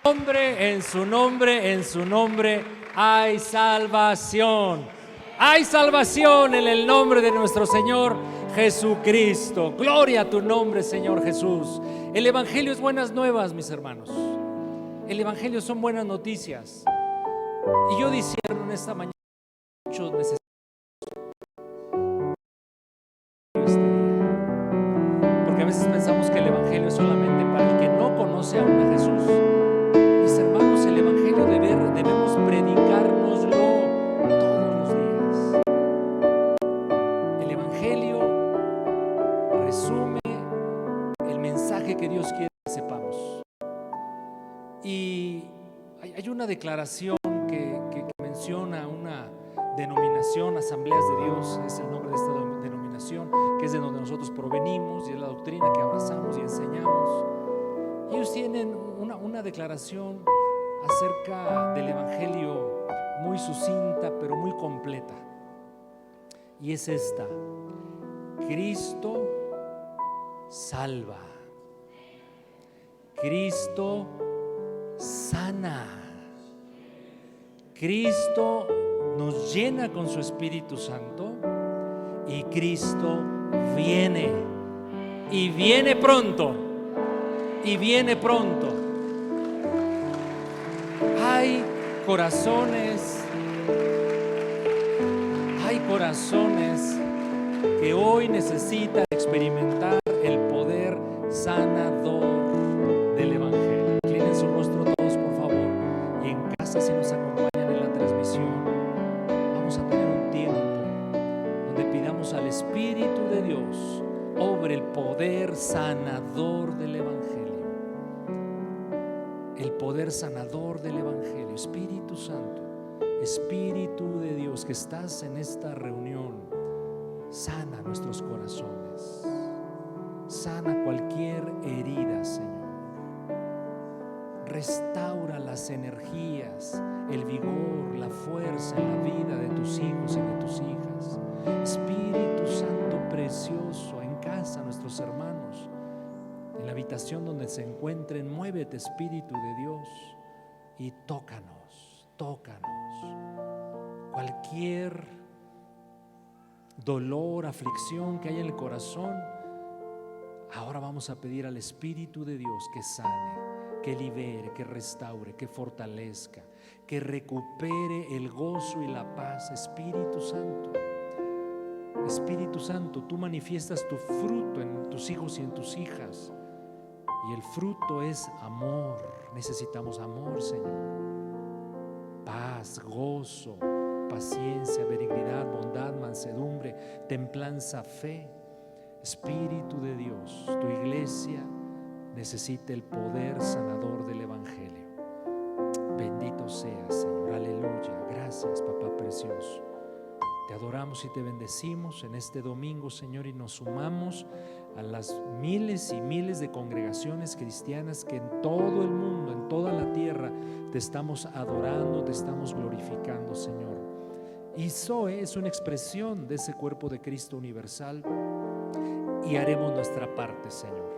En su nombre, en su nombre hay salvación. Hay salvación en el nombre de nuestro Señor Jesucristo. Gloria a tu nombre, Señor Jesús. El Evangelio es buenas nuevas, mis hermanos. El Evangelio son buenas noticias. Y yo discierno en esta mañana, muchos necesitan este día. Porque a veces pensamos que el Evangelio es solamente para el que no conoce aún a Jesús. Mis hermanos, el Evangelio debemos predicárnoslo todos los días. El Evangelio resume el mensaje que Dios quiere que sepamos. Y hay una declaración que menciona una denominación, Asambleas de Dios, es el nombre de esta denominación, que es de donde nosotros provenimos y es la doctrina que abrazamos y enseñamos. Ellos tienen una declaración acerca del Evangelio muy sucinta pero muy completa, y es esta: Cristo salva, Cristo sana, Cristo nos llena con su Espíritu Santo y Cristo viene, y viene pronto, y viene pronto. Hay corazones que hoy necesitan experimentar el poder sanador del Evangelio. Inclinen su rostro todos, por favor, y en casa, si nos acompañan en la transmisión, vamos a tener un tiempo donde pidamos al Espíritu de Dios obre el poder sanador del Evangelio. El poder sanador del Evangelio. Espíritu Santo, Espíritu de Dios, que estás en esta reunión, sana nuestros corazones, sana cualquier herida, Señor. Restaura las energías, el vigor, la fuerza en la vida de tus hijos y de tus hijas. Espíritu Santo precioso, en casa, nuestros hermanos, en la habitación donde se encuentren, muévete, Espíritu de Dios, y tócanos, tócanos. Cualquier dolor, aflicción que haya en el corazón, ahora vamos a pedir al Espíritu de Dios que sane, que libere, que restaure, que fortalezca, que recupere el gozo y la paz. Espíritu Santo, Espíritu Santo, tú manifiestas tu fruto en tus hijos y en tus hijas, y el fruto es amor. Necesitamos amor, Señor. Paz, gozo, paciencia, benignidad, bondad, mansedumbre, templanza, fe. Espíritu de Dios, tu iglesia necesita el poder sanador del Evangelio. Bendito seas, Señor. Aleluya. Gracias, papá precioso. Te adoramos y te bendecimos en este domingo, Señor, y nos sumamos a las miles y miles de congregaciones cristianas que en todo el mundo, en toda la tierra, te estamos adorando, te estamos glorificando, Señor. Y Zoe es una expresión de ese cuerpo de Cristo universal, y haremos nuestra parte, Señor.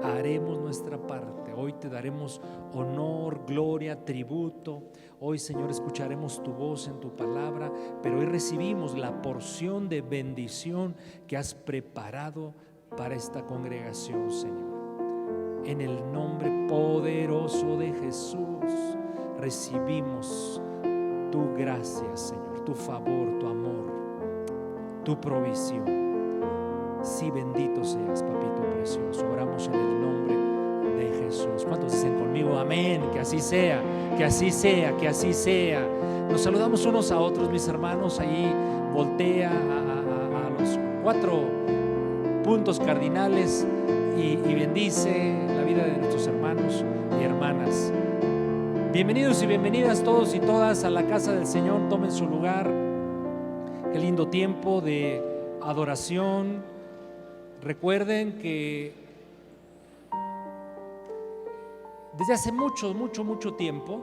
Haremos nuestra parte. Hoy te daremos honor, gloria, tributo. Hoy, Señor, escucharemos tu voz en tu palabra, pero hoy recibimos la porción de bendición que has preparado para esta congregación, Señor. En el nombre poderoso de Jesús recibimos tu gracia, Señor, tu favor, tu amor, tu provisión. Sí, bendito seas, papito precioso. Oramos en el nombre de Jesús. ¿Cuántos dicen conmigo amén? Que así sea, que así sea, que así sea. Nos saludamos unos a otros, mis hermanos. Ahí voltea a los 4 puntos cardinales y bendice la vida de nuestros hermanos y hermanas. Bienvenidos y bienvenidas todos y todas a la casa del Señor. Tomen su lugar. Qué lindo tiempo de adoración. Recuerden que desde hace mucho tiempo,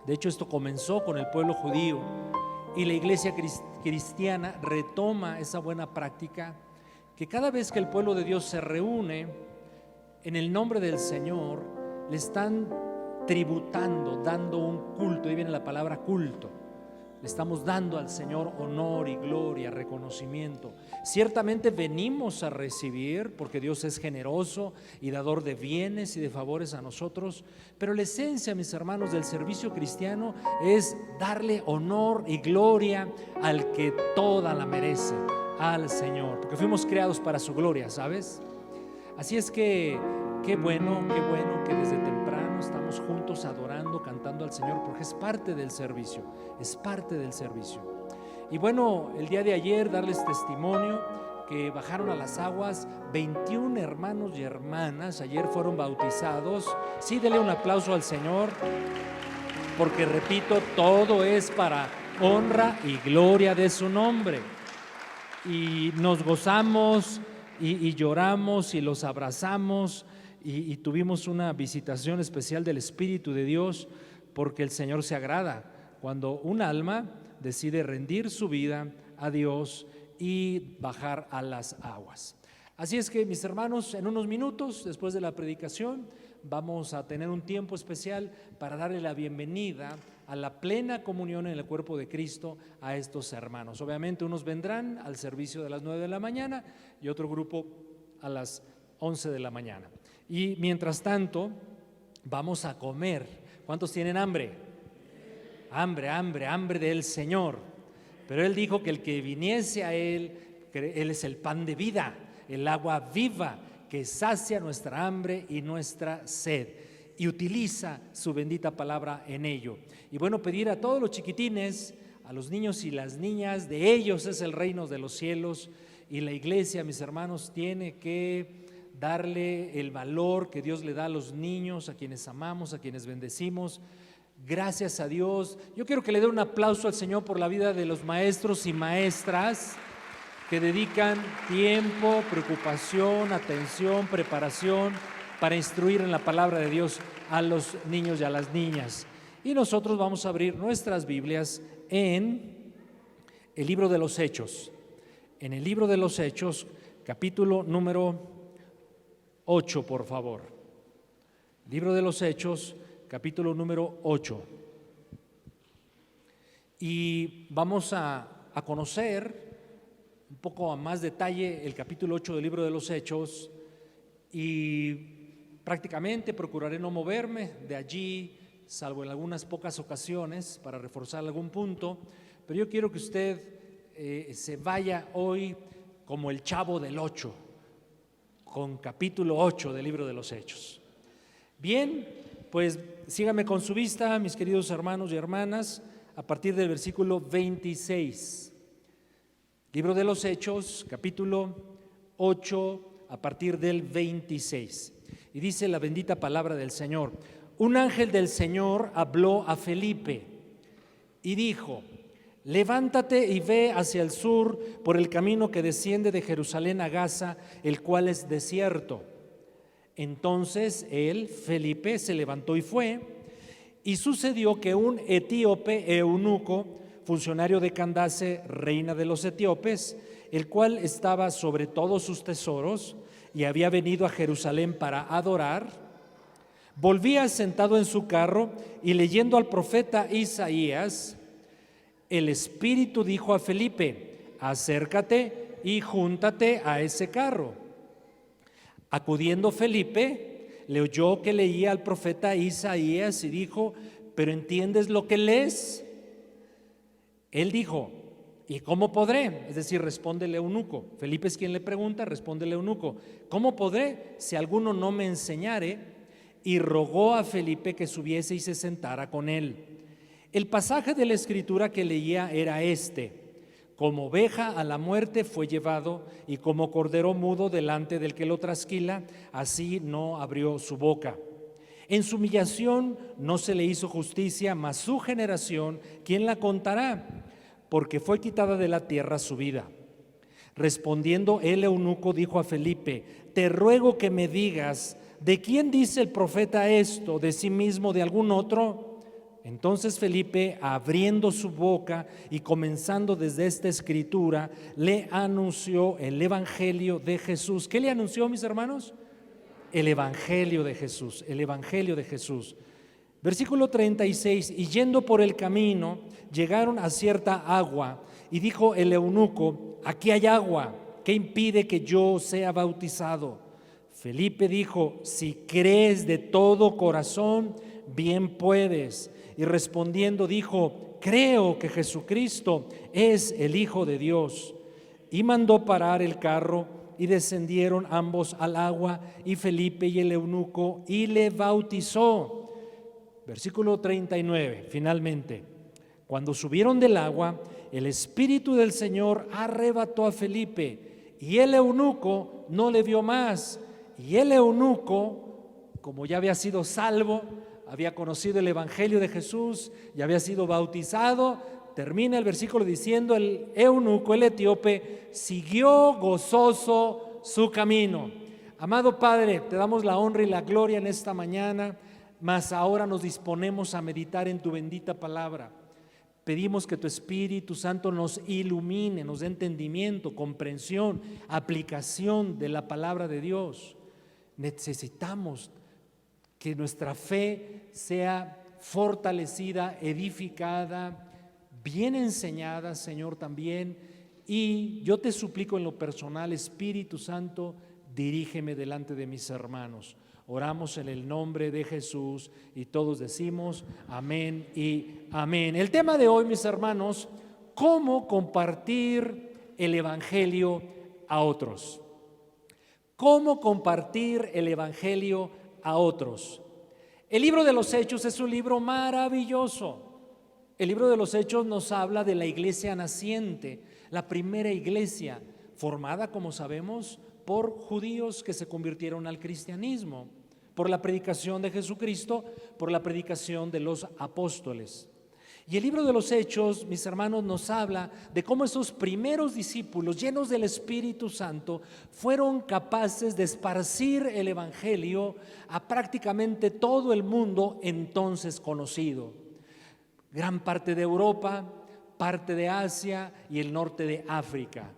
de hecho esto comenzó con el pueblo judío, y la iglesia cristiana retoma esa buena práctica, que cada vez que el pueblo de Dios se reúne en el nombre del Señor, le están tributando, dando un culto. Ahí viene la palabra culto. Le estamos dando al Señor honor y gloria, reconocimiento. Ciertamente venimos a recibir, porque Dios es generoso y dador de bienes y de favores a nosotros, pero la esencia, mis hermanos, del servicio cristiano es darle honor y gloria al que toda la merece, al Señor, porque fuimos creados para su gloria, ¿sabes? Así es que qué bueno que desde temprano estamos juntos adorando, cantando al Señor, porque es parte del servicio, es parte del servicio. Y bueno, el día de ayer darles testimonio que bajaron a las aguas 21 hermanos y hermanas, ayer fueron bautizados. Sí, dele un aplauso al Señor, porque repito, todo es para honra y gloria de su nombre. Y nos gozamos y lloramos y los abrazamos y tuvimos una visitación especial del Espíritu de Dios, porque el Señor se agrada cuando un alma decide rendir su vida a Dios y bajar a las aguas. Así es que, mis hermanos, en unos minutos después de la predicación vamos a tener un tiempo especial para darle la bienvenida a la plena comunión en el cuerpo de Cristo a estos hermanos. Obviamente unos vendrán al servicio de las 9 de la mañana y otro grupo a las 11 de la mañana. Y mientras tanto vamos a comer. ¿Cuántos tienen hambre? Hambre del Señor. Pero Él dijo que el que viniese a Él es el pan de vida, el agua viva que sacia nuestra hambre y nuestra sed, y utiliza su bendita palabra en ello. Y bueno, pedir a todos los chiquitines, a los niños y las niñas, de ellos es el reino de los cielos, y la iglesia, mis hermanos, tiene que darle el valor que Dios le da a los niños, a quienes amamos, a quienes bendecimos. Gracias a Dios. Yo quiero que le dé un aplauso al Señor por la vida de los maestros y maestras que dedican tiempo, preocupación, atención, preparación para instruir en la palabra de Dios a los niños y a las niñas. Y nosotros vamos a abrir nuestras Biblias en el libro de los Hechos. En el libro de los Hechos, capítulo número 8, por favor. Libro de los Hechos, capítulo número 8. Y vamos a conocer un poco a más detalle el capítulo 8 del libro de los Hechos, y prácticamente procuraré no moverme de allí, salvo en algunas pocas ocasiones para reforzar algún punto, pero yo quiero que usted se vaya hoy como el Chavo del 8, con capítulo 8 del libro de los Hechos. Bien, pues sígame con su vista, mis queridos hermanos y hermanas, a partir del versículo 26. Libro de los Hechos, capítulo 8, a partir del 26. Y dice la bendita palabra del Señor: un ángel del Señor habló a Felipe y dijo: levántate y ve hacia el sur por el camino que desciende de Jerusalén a Gaza, el cual es desierto. Entonces él, Felipe, se levantó y fue, y sucedió que un etíope eunuco, funcionario de Candace, reina de los etíopes, el cual estaba sobre todos sus tesoros y había venido a Jerusalén para adorar, volvía sentado en su carro y leyendo al profeta Isaías, el Espíritu dijo a Felipe: acércate y júntate a ese carro. Acudiendo Felipe, le oyó que leía al profeta Isaías y dijo: ¿pero entiendes lo que lees? Él dijo: ¿y cómo podré? Es decir, responde el eunuco. Felipe es quien le pregunta, responde el eunuco: ¿cómo podré si alguno no me enseñare? Y rogó a Felipe que subiese y se sentara con él. El pasaje de la Escritura que leía era este: como oveja a la muerte fue llevado, y como cordero mudo delante del que lo trasquila, así no abrió su boca. En su humillación no se le hizo justicia, mas su generación, ¿quién la contará? Porque fue quitada de la tierra su vida. Respondiendo el eunuco dijo a Felipe: te ruego que me digas, ¿de quién dice el profeta esto? ¿De sí mismo, de algún otro? Entonces Felipe, abriendo su boca y comenzando desde esta escritura, le anunció el evangelio de Jesús. ¿Qué le anunció, mis hermanos? El evangelio de Jesús, el evangelio de Jesús. Versículo 36, y yendo por el camino, llegaron a cierta agua, y dijo el eunuco: aquí hay agua, ¿qué impide que yo sea bautizado? Felipe dijo: si crees de todo corazón, bien puedes. Y respondiendo dijo: creo que Jesucristo es el Hijo de Dios. Y mandó parar el carro, y descendieron ambos al agua, y Felipe y el eunuco, y le bautizó. Versículo 39, finalmente, cuando subieron del agua, el Espíritu del Señor arrebató a Felipe, y el eunuco no le vio más. Y el eunuco, como ya había sido salvo, había conocido el Evangelio de Jesús, ya había sido bautizado, termina el versículo diciendo: el eunuco, el etíope, siguió gozoso su camino. Amado Padre, te damos la honra y la gloria en esta mañana, mas ahora nos disponemos a meditar en tu bendita palabra. Pedimos que tu Espíritu Santo nos ilumine, nos dé entendimiento, comprensión, aplicación de la palabra de Dios. Necesitamos que nuestra fe sea fortalecida, edificada, bien enseñada, Señor, también. Y yo te suplico en lo personal, Espíritu Santo, dirígeme delante de mis hermanos. Oramos en el nombre de Jesús y todos decimos amén y amén. El tema de hoy, mis hermanos: ¿cómo compartir el Evangelio a otros? ¿Cómo compartir el Evangelio a otros? El libro de los Hechos es un libro maravilloso. El libro de los Hechos nos habla de la iglesia naciente, la primera iglesia formada, como sabemos, por judíos que se convirtieron al cristianismo, por la predicación de Jesucristo, por la predicación de los apóstoles. Y el libro de los Hechos, mis hermanos, nos habla de cómo esos primeros discípulos, llenos del Espíritu Santo, fueron capaces de esparcir el Evangelio a prácticamente todo el mundo entonces conocido. Gran parte de Europa, parte de Asia y el norte de África.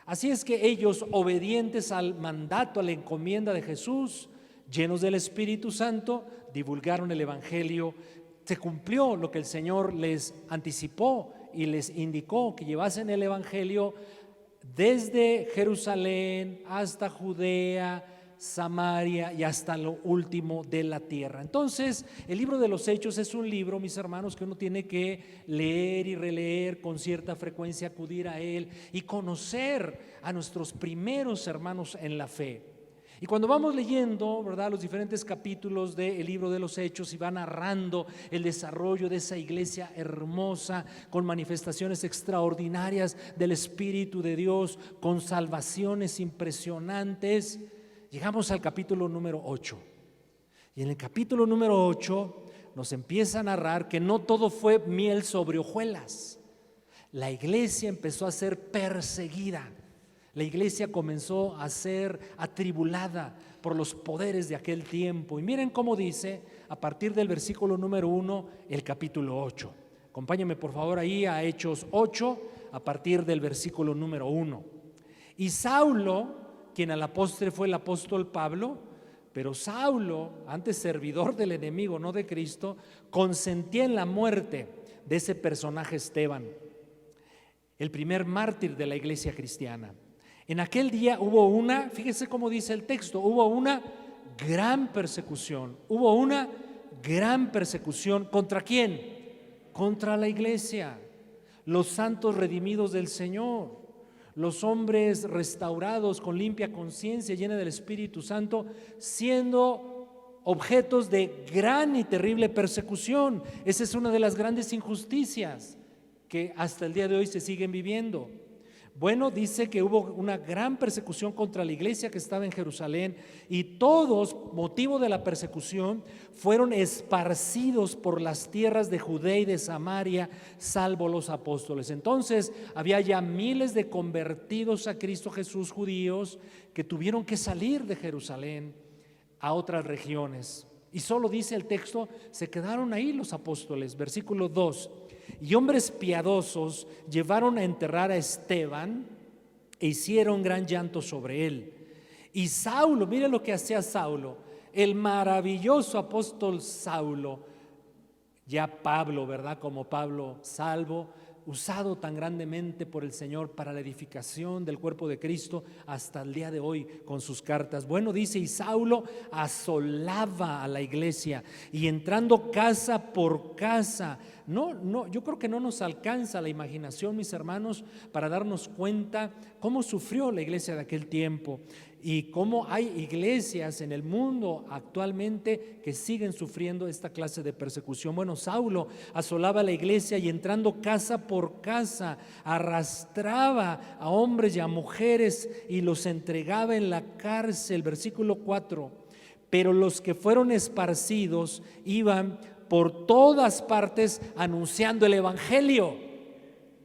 Así es que ellos, obedientes al mandato, a la encomienda de Jesús, llenos del Espíritu Santo, divulgaron el Evangelio. Se cumplió lo que el Señor les anticipó y les indicó, que llevasen el Evangelio desde Jerusalén hasta Judea, Samaria y hasta lo último de la tierra. Entonces, el libro de los Hechos es un libro, mis hermanos, que uno tiene que leer y releer con cierta frecuencia, acudir a él y conocer a nuestros primeros hermanos en la fe. Y cuando vamos leyendo, ¿verdad?, los diferentes capítulos del libro de los Hechos, y va narrando el desarrollo de esa iglesia hermosa, con manifestaciones extraordinarias del Espíritu de Dios, con salvaciones impresionantes, llegamos al capítulo número 8. Y en el capítulo número 8 nos empieza a narrar que no todo fue miel sobre hojuelas. La iglesia empezó a ser perseguida. La iglesia comenzó a ser atribulada por los poderes de aquel tiempo. Y miren cómo dice a partir del versículo número 1 el capítulo 8. Acompáñenme por favor ahí a Hechos 8 a partir del versículo número 1. Y Saulo, quien a la postre fue el apóstol Pablo, pero Saulo, antes servidor del enemigo, no de Cristo, consentía en la muerte de ese personaje Esteban, el primer mártir de la iglesia cristiana. En aquel día hubo una, fíjese cómo dice el texto, hubo una gran persecución. Hubo una gran persecución. ¿Contra quién? Contra la iglesia, los santos redimidos del Señor, los hombres restaurados con limpia conciencia, llena del Espíritu Santo, siendo objetos de gran y terrible persecución. Esa es una de las grandes injusticias que hasta el día de hoy se siguen viviendo. Bueno, dice que hubo una gran persecución contra la iglesia que estaba en Jerusalén, y todos, motivo de la persecución, fueron esparcidos por las tierras de Judea y de Samaria, salvo los apóstoles. Entonces había ya miles de convertidos a Cristo Jesús, judíos, que tuvieron que salir de Jerusalén a otras regiones. Y solo dice el texto, se quedaron ahí los apóstoles. Versículo 2. Y hombres piadosos llevaron a enterrar a Esteban e hicieron gran llanto sobre él. Y Saulo, mire lo que hacía Saulo, el maravilloso apóstol Saulo, Ya Pablo, ¿verdad? Como Pablo salvo, usado tan grandemente por el Señor para la edificación del cuerpo de Cristo hasta el día de hoy con sus cartas. Bueno, dice, y Saulo asolaba a la iglesia y entrando casa por casa. No, yo creo que no nos alcanza la imaginación, mis hermanos, para darnos cuenta cómo sufrió la iglesia de aquel tiempo y cómo hay iglesias en el mundo actualmente que siguen sufriendo esta clase de persecución. Bueno, Saulo asolaba la iglesia y entrando casa por casa arrastraba a hombres y a mujeres y los entregaba en la cárcel. Versículo 4. Pero los que fueron esparcidos iban por todas partes anunciando el evangelio.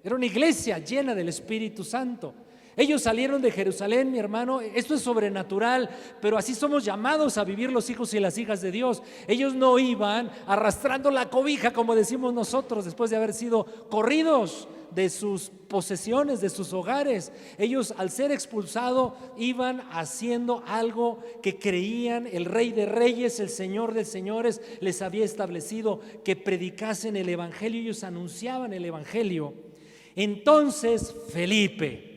Era una iglesia llena del Espíritu Santo. Ellos salieron de Jerusalén, mi hermano, esto es sobrenatural, pero así somos llamados a vivir los hijos y las hijas de Dios. Ellos no iban arrastrando la cobija, como decimos nosotros, después de haber sido corridos de sus posesiones, de sus hogares. Ellos, al ser expulsados, iban haciendo algo que creían el Rey de Reyes, el Señor de Señores, les había establecido, que predicasen el evangelio. Ellos anunciaban el evangelio. Entonces Felipe,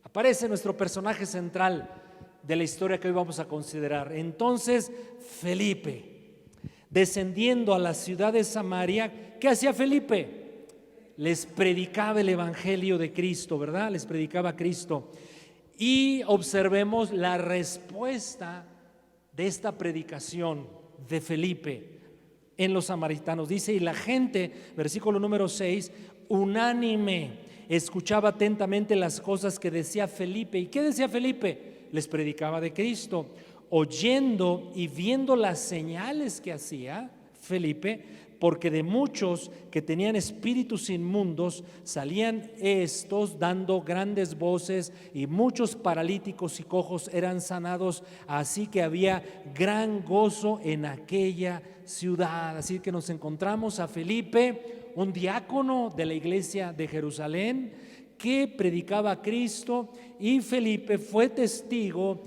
aparece nuestro personaje central de la historia que hoy vamos a considerar. Entonces Felipe, descendiendo a la ciudad de Samaria, ¿qué hacía Felipe? Les predicaba el evangelio de Cristo, ¿verdad? Les predicaba a Cristo. Y observemos la respuesta de esta predicación de Felipe en los samaritanos. Dice, y la gente, versículo número 6, unánime, escuchaba atentamente las cosas que decía Felipe. ¿Y qué decía Felipe? Les predicaba de Cristo. Oyendo y viendo las señales que hacía Felipe, porque de muchos que tenían espíritus inmundos salían estos dando grandes voces, y muchos paralíticos y cojos eran sanados, así que había gran gozo en aquella ciudad. Así que nos encontramos a Felipe, un diácono de la iglesia de Jerusalén, que predicaba a Cristo, y Felipe fue testigo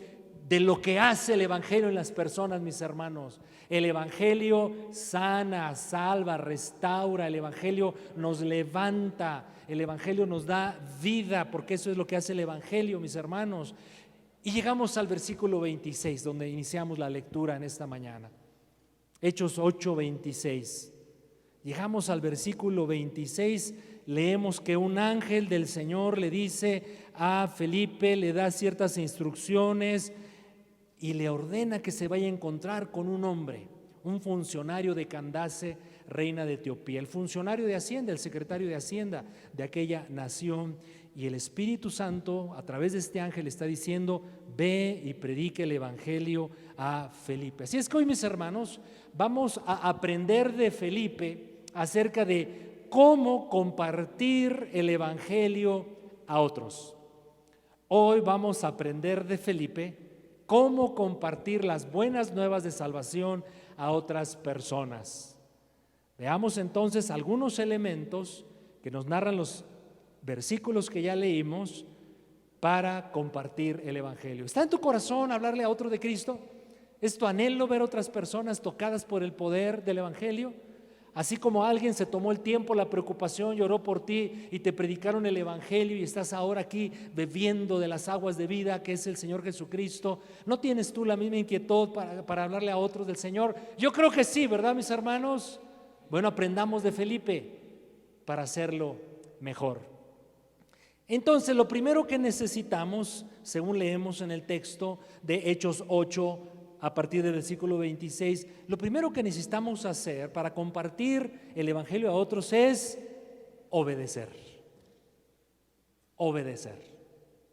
de lo que hace el evangelio en las personas, mis hermanos. El evangelio sana, salva, restaura, el evangelio nos levanta, el evangelio nos da vida, porque eso es lo que hace el evangelio, mis hermanos. Y llegamos al versículo 26, donde iniciamos la lectura en esta mañana. Hechos 8:26. Llegamos al versículo 26, leemos que un ángel del Señor le dice a Felipe, le da ciertas instrucciones y le ordena que se vaya a encontrar con un hombre, un funcionario de Candace, reina de Etiopía, el funcionario de Hacienda, el secretario de Hacienda de aquella nación. Y el Espíritu Santo, a través de este ángel, está diciendo, ve y predique el evangelio a Felipe. Así es que hoy, mis hermanos, vamos a aprender de Felipe acerca de cómo compartir el evangelio a otros. Hoy vamos a aprender de Felipe cómo compartir las buenas nuevas de salvación a otras personas. Veamos entonces algunos elementos que nos narran los versículos que ya leímos para compartir el evangelio. ¿Está en tu corazón hablarle a otro de Cristo? ¿Es tu anhelo ver otras personas tocadas por el poder del evangelio? Así como alguien se tomó el tiempo, la preocupación, lloró por ti y te predicaron el evangelio y estás ahora aquí bebiendo de las aguas de vida que es el Señor Jesucristo, ¿no tienes tú la misma inquietud para hablarle a otros del Señor? Yo creo que sí, ¿verdad, mis hermanos? Bueno, aprendamos de Felipe para hacerlo mejor. Entonces, lo primero que necesitamos, según leemos en el texto de Hechos 8, a partir del versículo 26, lo primero que necesitamos hacer para compartir el evangelio a otros es obedecer. Obedecer.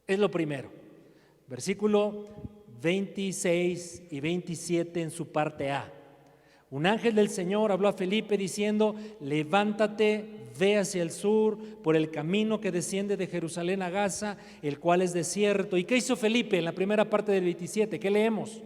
Es lo primero. Versículo 26 y 27 en su parte A. Un ángel del Señor habló a Felipe diciendo, levántate, ve hacia el sur por el camino que desciende de Jerusalén a Gaza, el cual es desierto. ¿Y qué hizo Felipe en la primera parte del 27? ¿Qué leemos?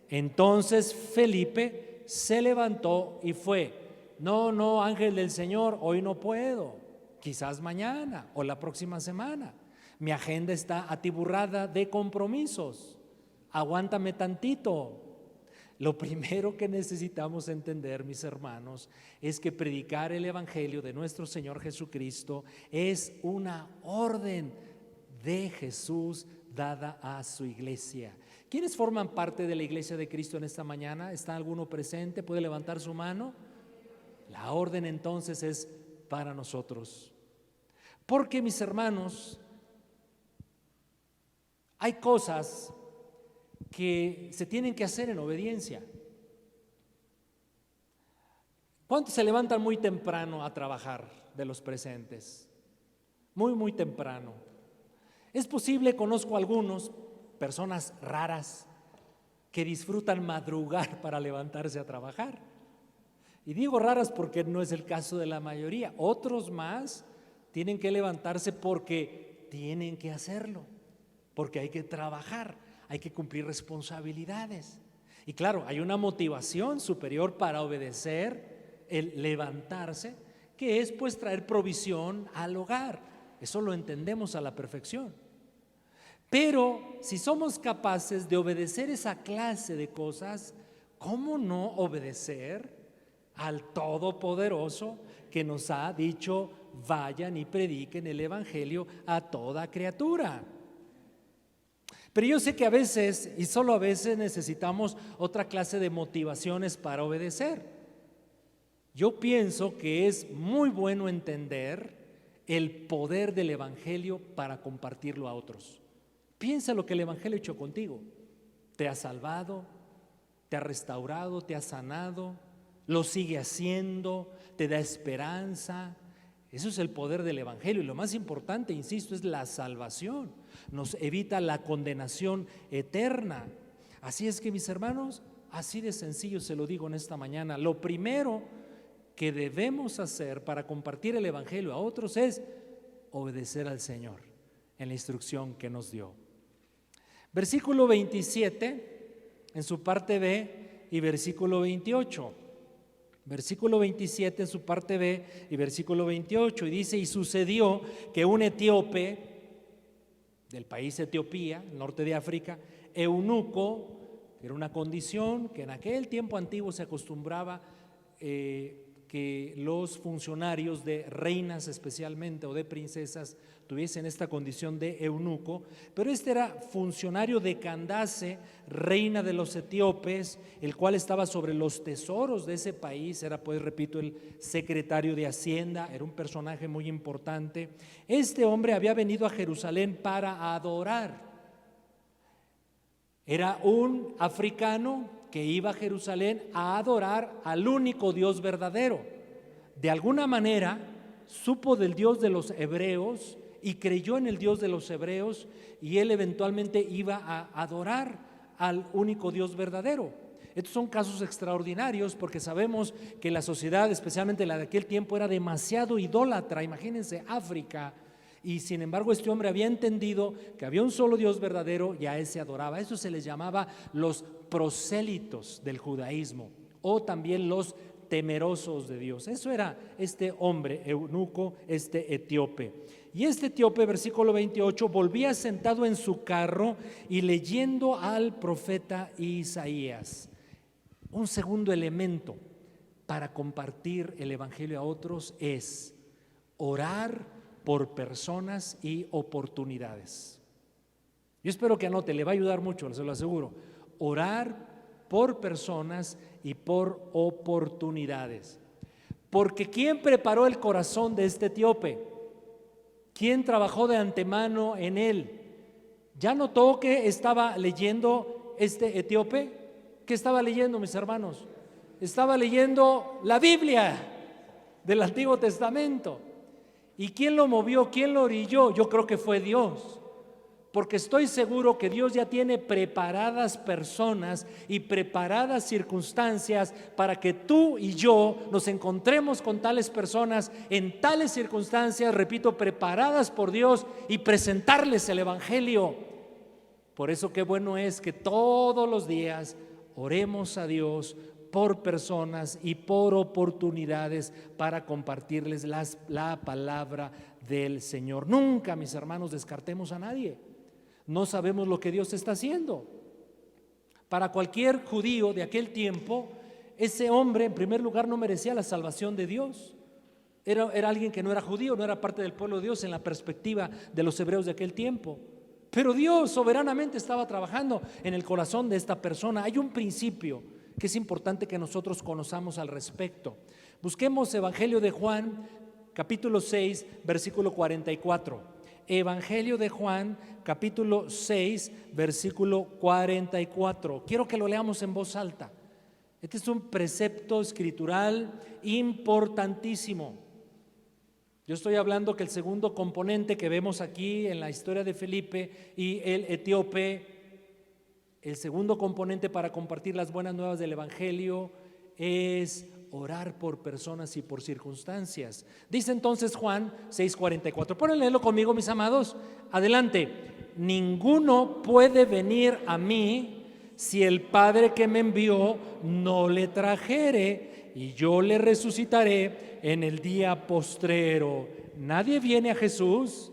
Entonces Felipe se levantó y fue. No, ángel del Señor, hoy no puedo, quizás mañana o la próxima semana. Mi agenda está atiborrada de compromisos, aguántame tantito. Lo primero que necesitamos entender, mis hermanos, es que predicar el Evangelio de nuestro Señor Jesucristo es una orden de Jesús dada a su iglesia. ¿Quiénes forman parte de la iglesia de Cristo en esta mañana? ¿Está alguno presente? ¿Puede levantar su mano? La orden entonces es para nosotros. Porque, mis hermanos, hay cosas que se tienen que hacer en obediencia. ¿Cuántos se levantan muy temprano a trabajar de los presentes? Muy temprano. Es posible, conozco algunos, personas raras, que disfrutan madrugar para levantarse a trabajar. Y digo raras porque no es el caso de la mayoría. Otros más tienen que levantarse porque tienen que hacerlo, porque hay que trabajar, hay que cumplir responsabilidades. Y claro, hay una motivación superior para obedecer, el levantarse, que es pues traer provisión al hogar. Eso lo entendemos a la perfección. Pero si somos capaces de obedecer esa clase de cosas, ¿cómo no obedecer al Todopoderoso que nos ha dicho: vayan y prediquen el Evangelio a toda criatura? Pero yo sé que a veces, y solo a veces, necesitamos otra clase de motivaciones para obedecer. Yo pienso que es muy bueno entender el poder del Evangelio para compartirlo a otros. Piensa lo que el Evangelio ha hecho contigo. Te ha salvado, te ha restaurado, te ha sanado, lo sigue haciendo, te da esperanza. Eso es el poder del Evangelio. Y lo más importante, insisto, es la salvación. Nos evita la condenación eterna. Así es que, mis hermanos, así de sencillo se lo digo en esta mañana. Lo primero que debemos hacer para compartir el Evangelio a otros es obedecer al Señor en la instrucción que nos dio. Versículo 27 en su parte B y versículo 28. Versículo 27 en su parte B y versículo 28, y dice: y sucedió que un etíope del país Etiopía, norte de África, eunuco, que era una condición que en aquel tiempo antiguo se acostumbraba que los funcionarios de reinas especialmente o de princesas tuviesen esta condición de eunuco, pero este era funcionario de Candace, reina de los etíopes, el cual estaba sobre los tesoros de ese país, era, pues repito, el secretario de Hacienda, era un personaje muy importante. Este hombre había venido a Jerusalén para adorar. Era un africano que iba a Jerusalén a adorar al único Dios verdadero. De alguna manera supo del Dios de los hebreos y creyó en el Dios de los hebreos, y él eventualmente iba a adorar al único Dios verdadero. Estos son casos extraordinarios porque sabemos que la sociedad, especialmente la de aquel tiempo, era demasiado idólatra. Imagínense África. Y sin embargo este hombre había entendido que había un solo Dios verdadero y a él se adoraba. Eso se les llamaba los prosélitos del judaísmo, o también los temerosos de Dios. Eso era este hombre eunuco, este etíope. Y este etíope, versículo 28, volvía sentado en su carro y leyendo al profeta Isaías. Un segundo elemento para compartir el evangelio a otros es orar por personas y oportunidades. Yo espero que anote, le va a ayudar mucho, se lo aseguro. Orar por personas y por oportunidades. Porque ¿quién preparó el corazón de este etíope? ¿Quién trabajó de antemano en él? ¿Ya notó que estaba leyendo este etíope? ¿Qué estaba leyendo, mis hermanos? Estaba leyendo la Biblia del Antiguo Testamento. ¿Y quién lo movió? ¿Quién lo orilló? Yo creo que fue Dios. Porque estoy seguro que Dios ya tiene preparadas personas y preparadas circunstancias para que tú y yo nos encontremos con tales personas en tales circunstancias, repito, preparadas por Dios, y presentarles el evangelio. Por eso qué bueno es que todos los días oremos a Dios por personas y por oportunidades para compartirles la palabra del Señor. Nunca, mis hermanos, descartemos a nadie. No sabemos lo que Dios está haciendo. Para cualquier judío de aquel tiempo, ese hombre en primer lugar no merecía la salvación de Dios. Era alguien que no era judío, no era parte del pueblo de Dios en la perspectiva de los hebreos de aquel tiempo. Pero Dios soberanamente estaba trabajando en el corazón de esta persona. Hay un principio que es importante que nosotros conozcamos al respecto. Busquemos Evangelio de Juan, capítulo 6, versículo 44. Evangelio de Juan, capítulo 6, versículo 44. Quiero que lo leamos en voz alta. Este es un precepto escritural importantísimo. Yo estoy hablando que el segundo componente que vemos aquí en la historia de Felipe y el etíope, el segundo componente para compartir las buenas nuevas del Evangelio es orar por personas y por circunstancias. Dice entonces Juan 6:44. Pueden leerlo conmigo, mis amados. Adelante. Ninguno puede venir a mí si el Padre que me envió no le trajere, y yo le resucitaré en el día postrero. Nadie viene a Jesús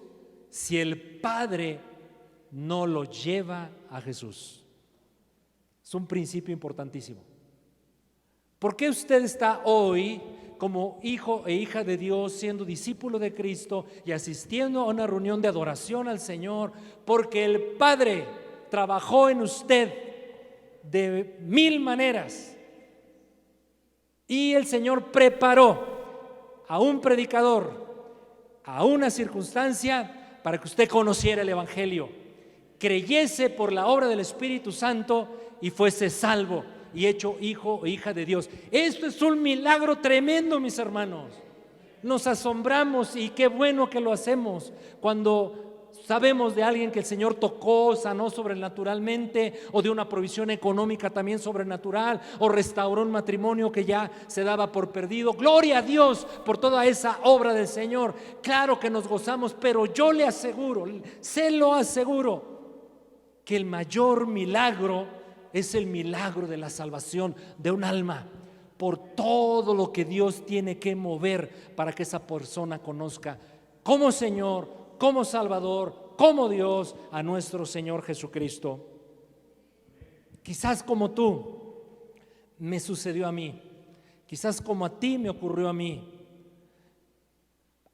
si el Padre no lo lleva a Jesús. Es un principio importantísimo. ¿Por qué usted está hoy como hijo e hija de Dios, siendo discípulo de Cristo y asistiendo a una reunión de adoración al Señor? Porque el Padre trabajó en usted de mil maneras y el Señor preparó a un predicador, a una circunstancia para que usted conociera el Evangelio, creyese por la obra del Espíritu Santo y fuese salvo y hecho hijo o hija de Dios. Esto es un milagro tremendo, mis hermanos. Nos asombramos y qué bueno que lo hacemos cuando sabemos de alguien que el Señor tocó, sanó sobrenaturalmente, o de una provisión económica también sobrenatural, o restauró un matrimonio que ya se daba por perdido. Gloria a Dios por toda esa obra del Señor. Claro que nos gozamos, pero yo le aseguro, se lo aseguro, que el mayor milagro es el milagro de la salvación de un alma, por todo lo que Dios tiene que mover para que esa persona conozca como Señor, como Salvador, como Dios a nuestro Señor Jesucristo. Quizás como tú me sucedió a mí, quizás como a ti me ocurrió a mí.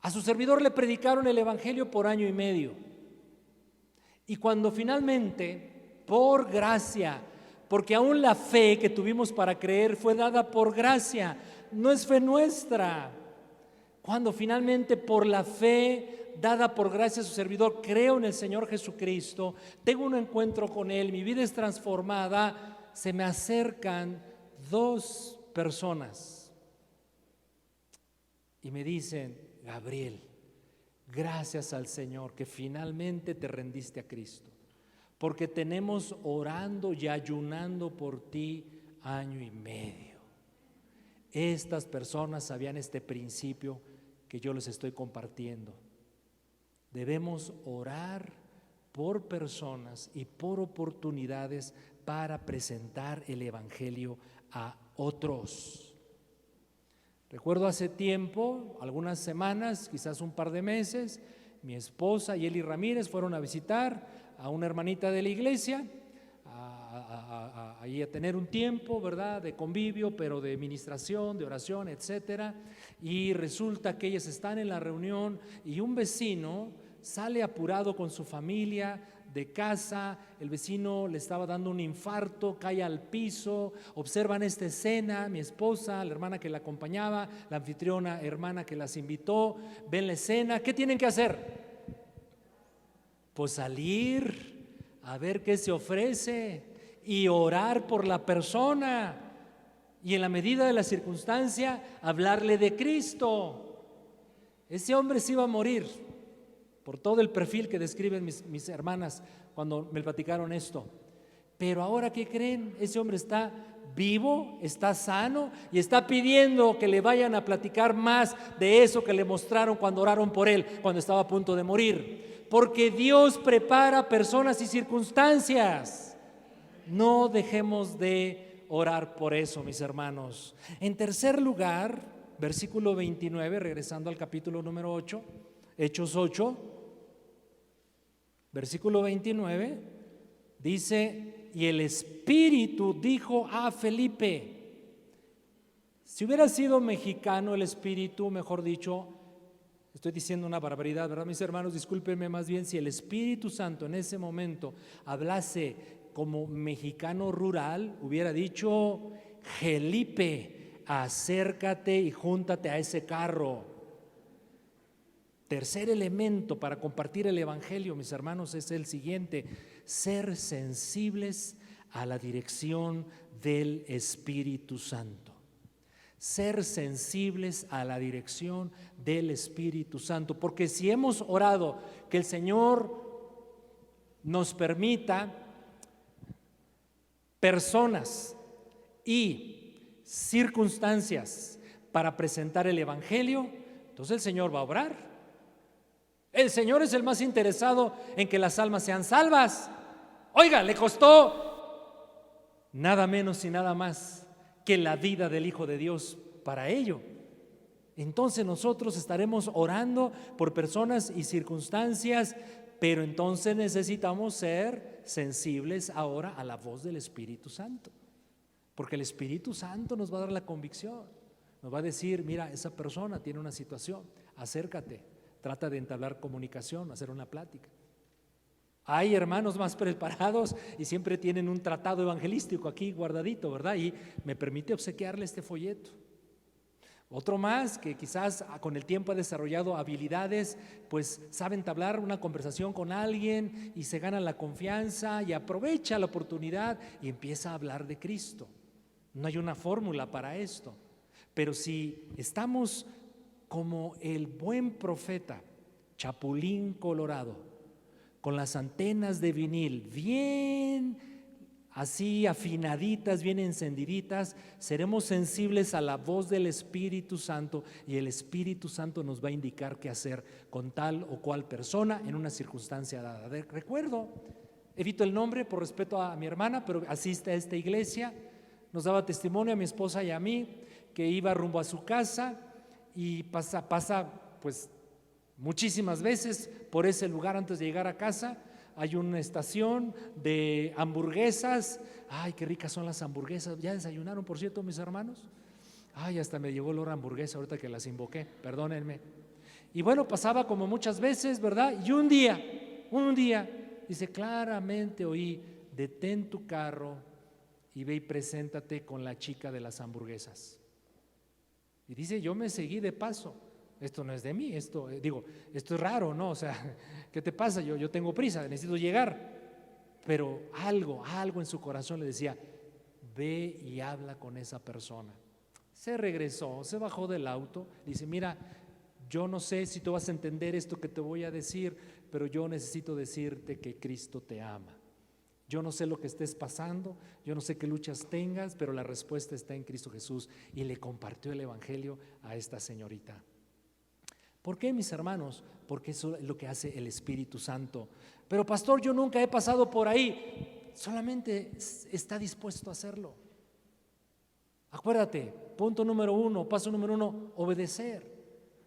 A su servidor le predicaron el Evangelio por año y medio, y cuando finalmente, por gracia, porque aún la fe que tuvimos para creer fue dada por gracia, no es fe nuestra. Cuando finalmente por la fe dada por gracia a su servidor creo en el Señor Jesucristo, tengo un encuentro con Él, mi vida es transformada, se me acercan dos personas y me dicen: Gabriel, gracias al Señor que finalmente te rendiste a Cristo, porque tenemos orando y ayunando por ti año y medio. Estas personas sabían este principio que yo les estoy compartiendo. Debemos orar por personas y por oportunidades para presentar el Evangelio a otros. Recuerdo hace tiempo, algunas semanas, quizás un par de meses, mi esposa y Eli Ramírez fueron a visitar a una hermanita de la iglesia, ahí a tener un tiempo, ¿verdad?, de convivio, pero de ministración, de oración, etcétera. Y resulta que ellas están en la reunión y un vecino sale apurado con su familia de casa. El vecino le estaba dando un infarto, cae al piso. Observan esta escena, mi esposa, la hermana que la acompañaba, la anfitriona hermana que las invitó, ven la escena. ¿Qué tienen que hacer? Pues salir a ver qué se ofrece y orar por la persona, y en la medida de la circunstancia hablarle de Cristo. Ese hombre se iba a morir por todo el perfil que describen mis hermanas cuando me platicaron esto, pero ahora, ¿qué creen? Ese hombre está vivo, está sano y está pidiendo que le vayan a platicar más de eso que le mostraron cuando oraron por él, cuando estaba a punto de morir. Porque Dios prepara personas y circunstancias. No dejemos de orar por eso, mis hermanos. En tercer lugar, versículo 29, regresando al capítulo número 8, Hechos 8, versículo 29, dice: y el Espíritu dijo a Felipe. Si hubiera sido mexicano el Espíritu, mejor dicho, estoy diciendo una barbaridad, ¿verdad, mis hermanos? Discúlpenme, más bien, si el Espíritu Santo en ese momento hablase como mexicano rural, hubiera dicho: Felipe, acércate y júntate a ese carro. Tercer elemento para compartir el Evangelio, mis hermanos, es el siguiente: ser sensibles a la dirección del Espíritu Santo. Ser sensibles a la dirección del Espíritu Santo, porque si hemos orado que el Señor nos permita personas y circunstancias para presentar el Evangelio, entonces el Señor va a obrar. El Señor es el más interesado en que las almas sean salvas. Oiga, le costó nada menos y nada más que la vida del Hijo de Dios para ello. Entonces nosotros estaremos orando por personas y circunstancias, pero entonces necesitamos ser sensibles ahora a la voz del Espíritu Santo, porque el Espíritu Santo nos va a dar la convicción, nos va a decir: mira, esa persona tiene una situación, acércate, trata de entablar comunicación, hacer una plática. Hay hermanos más preparados y siempre tienen un tratado evangelístico aquí guardadito, ¿verdad? Y me permite obsequiarle este folleto. Otro más que quizás con el tiempo ha desarrollado habilidades, pues sabe entablar una conversación con alguien y se gana la confianza y aprovecha la oportunidad y empieza a hablar de Cristo. No hay una fórmula para esto, pero si estamos como el buen profeta Chapulín Colorado, con las antenas de vinil bien así afinaditas, bien encendiditas, seremos sensibles a la voz del Espíritu Santo y el Espíritu Santo nos va a indicar qué hacer con tal o cual persona en una circunstancia dada. Recuerdo, evito el nombre por respeto a mi hermana, pero asiste a esta iglesia, nos daba testimonio a mi esposa y a mí que iba rumbo a su casa y pasa pues muchísimas veces por ese lugar antes de llegar a casa. Hay una estación de hamburguesas. Ay, qué ricas son las hamburguesas. ¿Ya desayunaron, por cierto, mis hermanos? Ay, hasta me llegó el olor a hamburguesa ahorita que las invoqué, perdónenme. Y bueno, pasaba como muchas veces, ¿verdad? Y un día, dice: claramente oí, detén tu carro y ve y preséntate con la chica de las hamburguesas. Y dice: yo me seguí de paso. Esto no es de mí, esto es raro, ¿no? O sea, ¿qué te pasa? Yo tengo prisa, necesito llegar. Pero algo en su corazón le decía: ve y habla con esa persona. Se regresó, se bajó del auto, dice: mira, yo no sé si tú vas a entender esto que te voy a decir, pero yo necesito decirte que Cristo te ama. Yo no sé lo que estés pasando, yo no sé qué luchas tengas, pero la respuesta está en Cristo Jesús. Y le compartió el Evangelio a esta señorita. ¿Por qué, mis hermanos? Porque eso es lo que hace el Espíritu Santo. Pero pastor, yo nunca he pasado por ahí. Solamente está dispuesto a hacerlo. Acuérdate, punto número 1, paso número 1, obedecer.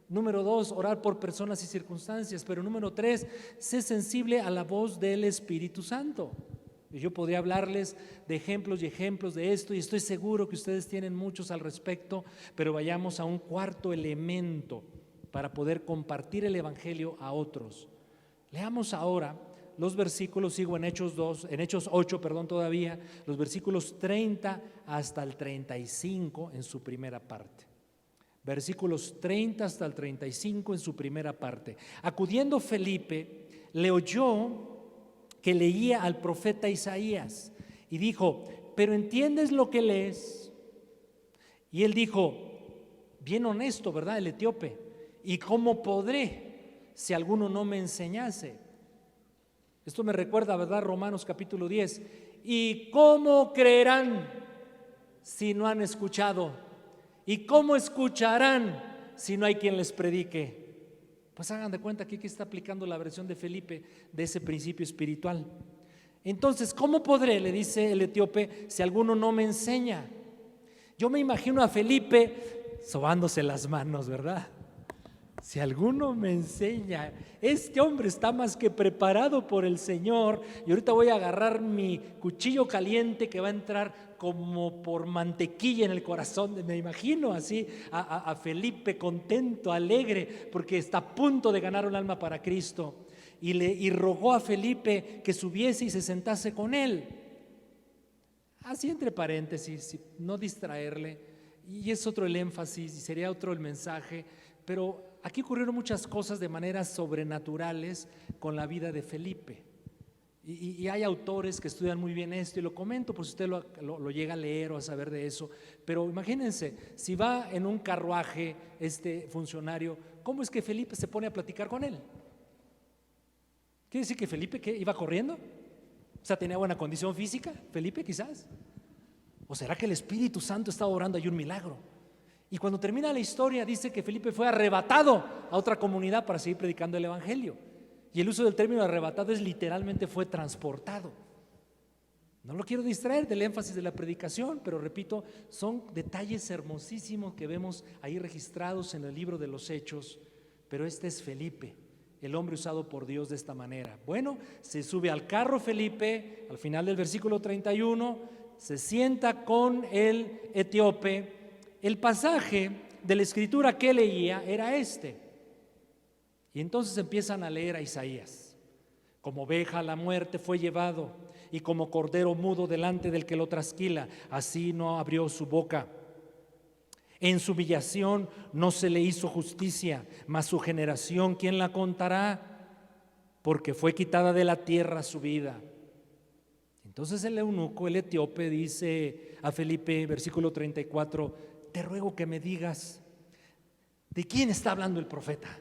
Número 2, orar por personas y circunstancias. Pero número 3, sé sensible a la voz del Espíritu Santo. Y yo podría hablarles de ejemplos y ejemplos de esto, y estoy seguro que ustedes tienen muchos al respecto, pero vayamos a un cuarto elemento para poder compartir el Evangelio a otros. Leamos ahora los versículos, sigo en Hechos 8 todavía, los versículos 30 hasta el 35 en su primera parte. Versículos 30 hasta el 35 en su primera parte. Acudiendo Felipe, le oyó que leía al profeta Isaías y dijo: ¿pero entiendes lo que lees? Y él dijo, bien honesto, ¿verdad? El etíope: ¿y cómo podré si alguno no me enseñase? Esto me recuerda, ¿verdad? Romanos capítulo 10. ¿Y cómo creerán si no han escuchado? ¿Y cómo escucharán si no hay quien les predique? Pues hagan de cuenta que aquí está aplicando la versión de Felipe de ese principio espiritual. Entonces, ¿cómo podré? Le dice el etíope, si alguno no me enseña. Yo me imagino a Felipe sobándose las manos, ¿verdad? Si alguno me enseña, este hombre está más que preparado por el Señor, y ahorita voy a agarrar mi cuchillo caliente que va a entrar como por mantequilla en el corazón. Me imagino así a Felipe contento, alegre, porque está a punto de ganar un alma para Cristo. Y rogó a Felipe que subiese y se sentase con él. Así entre paréntesis, no distraerle, y es otro el énfasis y sería otro el mensaje, pero aquí ocurrieron muchas cosas de maneras sobrenaturales con la vida de Felipe. Y hay autores que estudian muy bien esto, y lo comento por si usted lo llega a leer o a saber de eso. Pero imagínense, si va en un carruaje este funcionario, ¿cómo es que Felipe se pone a platicar con él? ¿Quiere decir que Felipe iba corriendo? O sea, ¿tenía buena condición física Felipe quizás? ¿O será que el Espíritu Santo estaba orando ahí un milagro? Y cuando termina la historia dice que Felipe fue arrebatado a otra comunidad para seguir predicando el Evangelio. Y el uso del término arrebatado es literalmente fue transportado. No lo quiero distraer del énfasis de la predicación, pero repito, son detalles hermosísimos que vemos ahí registrados en el libro de los Hechos. Pero este es Felipe, el hombre usado por Dios de esta manera. Bueno, se sube al carro Felipe, al final del versículo 31, se sienta con el etíope. El pasaje de la escritura que leía era este. Y entonces empiezan a leer a Isaías. Como oveja a la muerte fue llevado, y como cordero mudo delante del que lo trasquila, así no abrió su boca. En su humillación no se le hizo justicia, mas su generación, ¿quién la contará? Porque fue quitada de la tierra su vida. Entonces el eunuco, el etíope, dice a Felipe, versículo 34, te ruego que me digas, ¿de quién está hablando el profeta?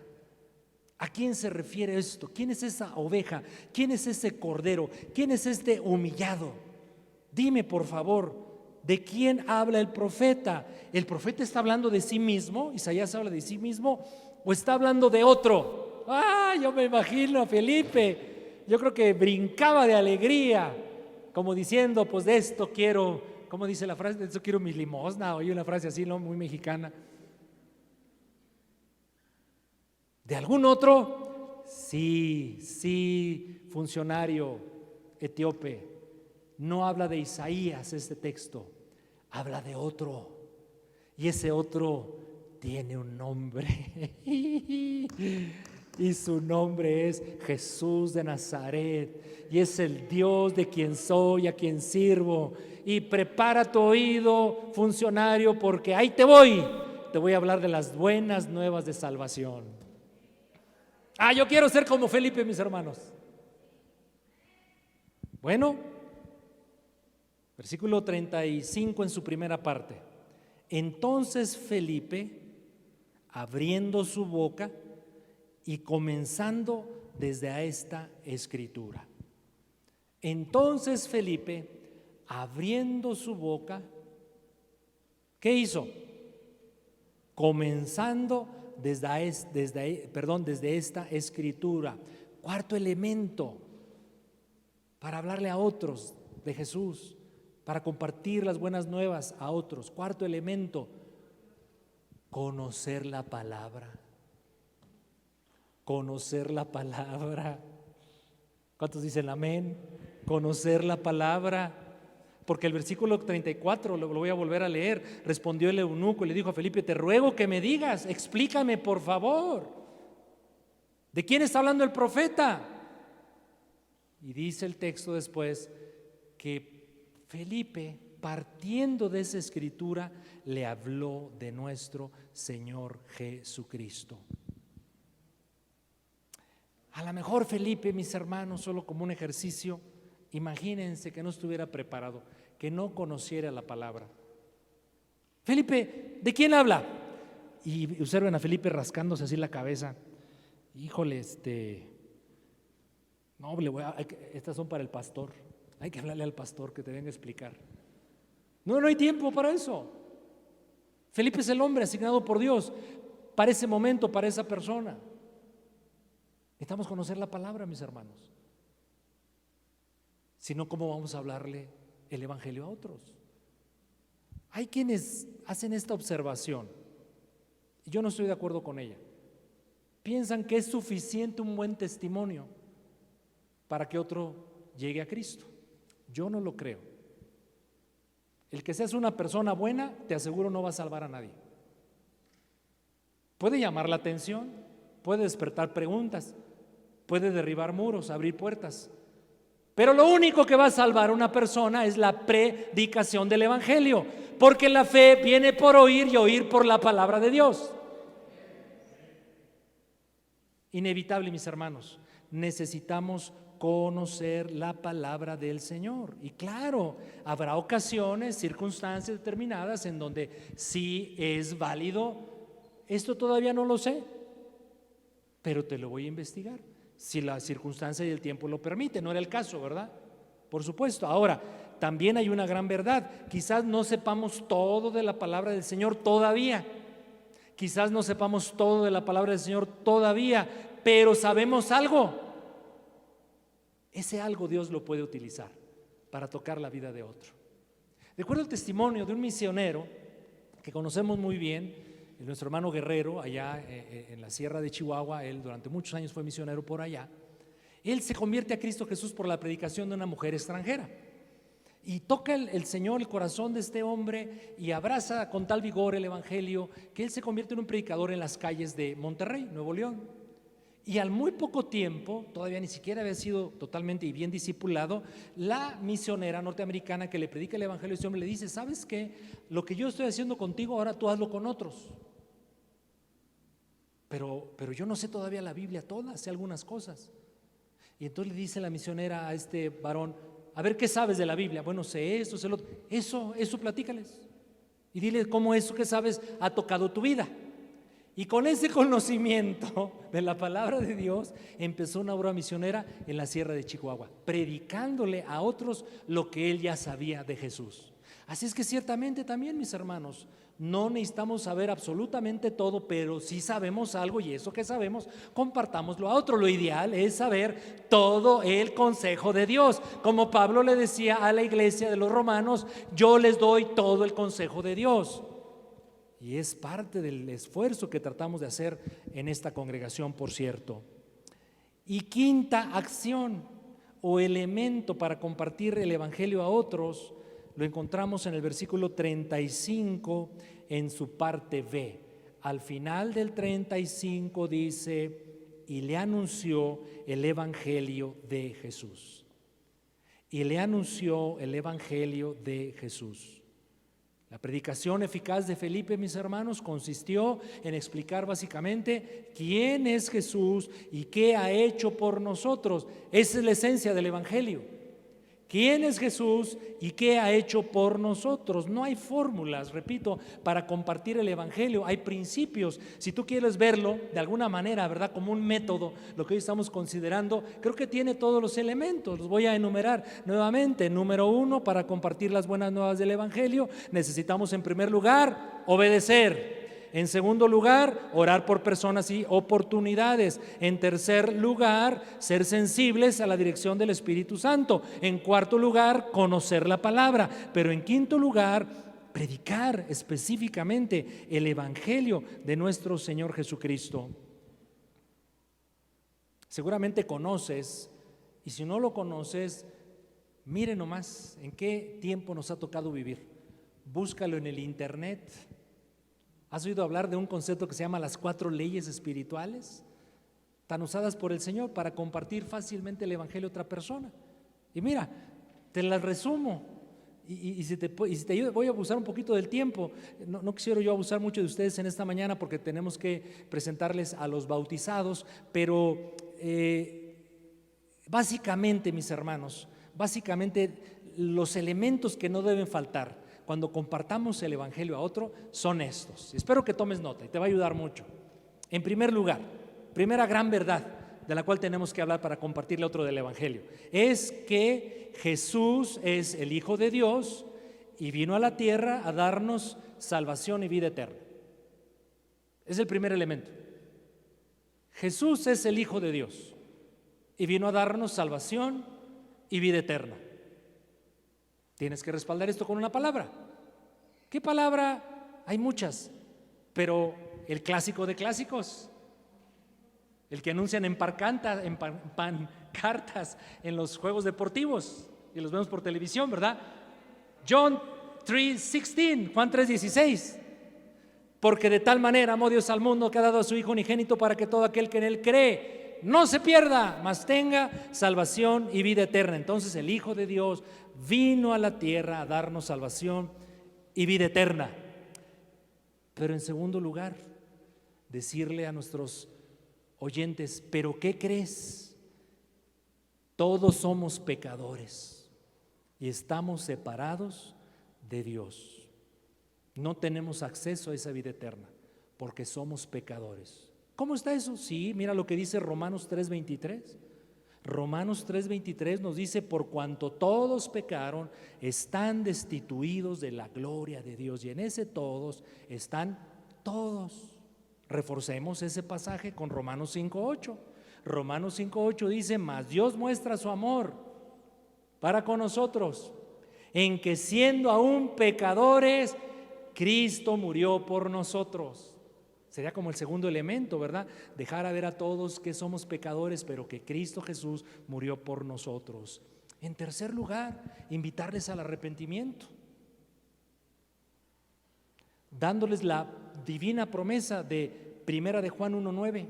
¿A quién se refiere esto? ¿Quién es esa oveja? ¿Quién es ese cordero? ¿Quién es este humillado? Dime por favor, ¿de quién habla el profeta? ¿El profeta está hablando de sí mismo? ¿Isaías habla de sí mismo? ¿O está hablando de otro? Yo me imagino a Felipe, yo creo que brincaba de alegría, como diciendo, pues de esto quiero, ¿cómo dice la frase? De esto quiero mi limosna, oye una frase así, ¿no? Muy mexicana. ¿De algún otro? Sí, funcionario etíope. No habla de Isaías este texto, habla de otro. Y ese otro tiene un nombre. Y su nombre es Jesús de Nazaret. Y es el Dios de quien soy, a quien sirvo. Y prepara tu oído, funcionario, porque ahí te voy. Te voy a hablar de las buenas nuevas de salvación. Yo quiero ser como Felipe, mis hermanos. Bueno, versículo 35 en su primera parte. Entonces Felipe, abriendo su boca y comenzando desde esta escritura. Entonces Felipe, abriendo su boca, ¿qué hizo? Comenzando desde esta escritura. Cuarto elemento para hablarle a otros de Jesús, para compartir las buenas nuevas a otros. Cuarto elemento, conocer la palabra. Conocer la palabra. ¿Cuántos dicen amén? Conocer la palabra. Porque el versículo 34, lo voy a volver a leer, respondió el eunuco y le dijo a Felipe, te ruego que me digas, explícame por favor, ¿de quién está hablando el profeta? Y dice el texto después que Felipe, partiendo de esa escritura, le habló de nuestro Señor Jesucristo. A lo mejor Felipe, mis hermanos, solo como un ejercicio, imagínense que no estuviera preparado, que no conociera la palabra. Felipe, ¿de quién habla? Y observen a Felipe rascándose así la cabeza. Híjole, no, estas son para el pastor. Hay que hablarle al pastor que te venga a explicar. No hay tiempo para eso. Felipe es el hombre asignado por Dios para ese momento, para esa persona. Necesitamos conocer la palabra, mis hermanos. Si no, ¿cómo vamos a hablarle el evangelio a otros? Hay quienes hacen esta observación y yo no estoy de acuerdo con ella. piensan que es suficiente un buen testimonio para que otro llegue a Cristo. Yo no lo creo. El que seas una persona buena, te aseguro, no va a salvar a nadie. Puede llamar la atención, puede despertar preguntas, puede derribar muros, abrir puertas, pero lo único que va a salvar a una persona es la predicación del Evangelio, porque la fe viene por oír y oír por la palabra de Dios. Inevitable, mis hermanos, necesitamos conocer la palabra del Señor. Y claro, habrá ocasiones, circunstancias determinadas en donde sí es válido. Esto todavía no lo sé, pero te lo voy a investigar, si la circunstancia y el tiempo lo permiten. No era el caso, ¿verdad? Por supuesto. Ahora, también hay una gran verdad. Quizás no sepamos todo de la palabra del Señor todavía. Quizás no sepamos todo de la palabra del Señor todavía, pero sabemos algo. Ese algo Dios lo puede utilizar para tocar la vida de otro. Recuerdo el testimonio de un misionero que conocemos muy bien, nuestro hermano Guerrero, allá en la sierra de Chihuahua. Él durante muchos años fue misionero por allá. Él se convierte a Cristo Jesús por la predicación de una mujer extranjera. Y toca el Señor el corazón de este hombre y abraza con tal vigor el Evangelio que él se convierte en un predicador en las calles de Monterrey, Nuevo León. Y al muy poco tiempo, todavía ni siquiera había sido totalmente y bien discipulado, la misionera norteamericana que le predica el Evangelio a este hombre le dice: ¿sabes qué? Lo que yo estoy haciendo contigo, ahora tú hazlo con otros. Pero yo no sé todavía la Biblia toda, sé algunas cosas. Y entonces le dice la misionera a este varón: a ver, ¿qué sabes de la Biblia? Bueno, sé esto, sé lo otro. Eso platícales. Y dile cómo eso que sabes ha tocado tu vida. Y con ese conocimiento de la palabra de Dios empezó una obra misionera en la sierra de Chihuahua, predicándole a otros lo que él ya sabía de Jesús. Así es que ciertamente también, mis hermanos, no necesitamos saber absolutamente todo, pero sí sabemos algo, y eso que sabemos, compartámoslo a otro. Lo ideal es saber todo el consejo de Dios. Como Pablo le decía a la iglesia de los romanos: yo les doy todo el consejo de Dios. Y es parte del esfuerzo que tratamos de hacer en esta congregación, por cierto. Y quinta acción o elemento para compartir el Evangelio a otros, lo encontramos en el versículo 35 en su parte B. Al final del 35 dice: y le anunció el Evangelio de Jesús. Y le anunció el Evangelio de Jesús. La predicación eficaz de Felipe, mis hermanos, consistió en explicar básicamente quién es Jesús y qué ha hecho por nosotros. Esa es la esencia del Evangelio. ¿Quién es Jesús y qué ha hecho por nosotros? No hay fórmulas, repito, para compartir el Evangelio. Hay principios. Si tú quieres verlo de alguna manera, ¿verdad?, como un método, lo que hoy estamos considerando, creo que tiene todos los elementos. Los voy a enumerar nuevamente. Número 1, para compartir las buenas nuevas del Evangelio, necesitamos en primer lugar obedecer. En segundo lugar, orar por personas y oportunidades. En tercer lugar, ser sensibles a la dirección del Espíritu Santo. En cuarto lugar, conocer la palabra. Pero en quinto lugar, predicar específicamente el Evangelio de nuestro Señor Jesucristo. Seguramente conoces, y si no lo conoces, mire nomás en qué tiempo nos ha tocado vivir. Búscalo en el internet. ¿Has oído hablar de un concepto que se llama las 4 leyes espirituales? Tan usadas por el Señor para compartir fácilmente el Evangelio a otra persona. Y mira, te las resumo. Y si te ayuda, voy a abusar un poquito del tiempo. No quisiera yo abusar mucho de ustedes en esta mañana porque tenemos que presentarles a los bautizados. Pero básicamente, mis hermanos, los elementos que no deben faltar cuando compartamos el Evangelio a otro son estos. Espero que tomes nota y te va a ayudar mucho. En primer lugar, primera gran verdad de la cual tenemos que hablar para compartirle a otro del Evangelio, es que Jesús es el Hijo de Dios y vino a la tierra a darnos salvación y vida eterna. Es el primer elemento. Jesús es el Hijo de Dios y vino a darnos salvación y vida eterna. Tienes que respaldar esto con una palabra. ¿Qué palabra? Hay muchas, pero el clásico de clásicos: el que anuncian en pancartas en los juegos deportivos y los vemos por televisión, ¿verdad? John 3:16, Juan 3:16. Porque de tal manera amó Dios al mundo que ha dado a su Hijo unigénito para que todo aquel que en él cree no se pierda, mas tenga salvación y vida eterna. Entonces el Hijo de Dios vino a la tierra a darnos salvación y vida eterna. Pero en segundo lugar, decirle a nuestros oyentes, ¿pero qué crees? Todos somos pecadores y estamos separados de Dios. No tenemos acceso a esa vida eterna porque somos pecadores. ¿Cómo está eso? Sí, mira lo que dice Romanos 3:23. Romanos 3:23 nos dice: por cuanto todos pecaron, están destituidos de la gloria de Dios. Y en ese todos están todos. Reforcemos ese pasaje con Romanos 5:8. Romanos 5:8 dice: mas Dios muestra su amor para con nosotros, en que siendo aún pecadores, Cristo murió por nosotros. Sería como el segundo elemento, ¿verdad? Dejar a ver a todos que somos pecadores, pero que Cristo Jesús murió por nosotros. En tercer lugar, invitarles al arrepentimiento, dándoles la divina promesa de Primera de Juan 1:9.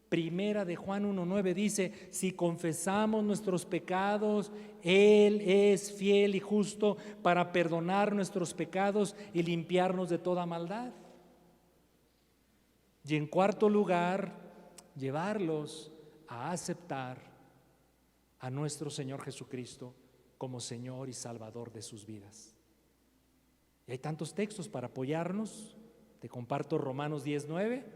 Primera de Juan 1:9 dice: si confesamos nuestros pecados, Él es fiel y justo para perdonar nuestros pecados y limpiarnos de toda maldad. Y en cuarto lugar, llevarlos a aceptar a nuestro Señor Jesucristo como Señor y Salvador de sus vidas. Y hay tantos textos para apoyarnos. Te comparto Romanos 10:9.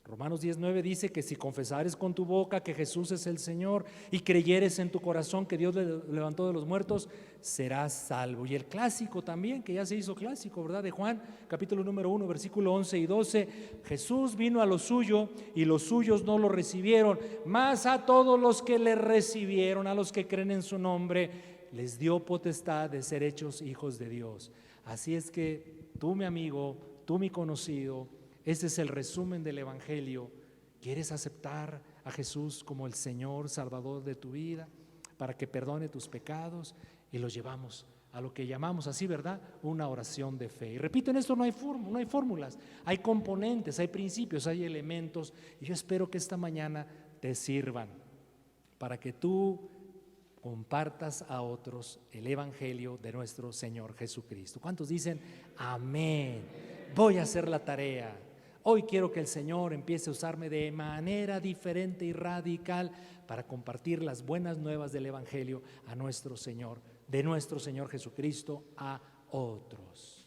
Romanos 10:9 dice que si confesares con tu boca que Jesús es el Señor y creyeres en tu corazón que Dios le levantó de los muertos, serás salvo. Y el clásico también, que ya se hizo clásico, ¿verdad? De Juan, capítulo número 1, versículo 11 y 12. Jesús vino a lo suyo y los suyos no lo recibieron, mas a todos los que le recibieron, a los que creen en su nombre, les dio potestad de ser hechos hijos de Dios. Así es que tú, mi amigo, tú, mi conocido, ese es el resumen del Evangelio. ¿Quieres aceptar a Jesús como el Señor Salvador de tu vida para que perdone tus pecados? Y los llevamos a lo que llamamos así, ¿verdad? Una oración de fe. Y repito, en esto no hay fórmulas, hay componentes, hay principios, hay elementos. Y yo espero que esta mañana te sirvan para que tú compartas a otros el Evangelio de nuestro Señor Jesucristo. ¿Cuántos dicen amén? Voy a hacer la tarea. Hoy quiero que el Señor empiece a usarme de manera diferente y radical para compartir las buenas nuevas del Evangelio a nuestro Señor, de nuestro Señor Jesucristo, a otros.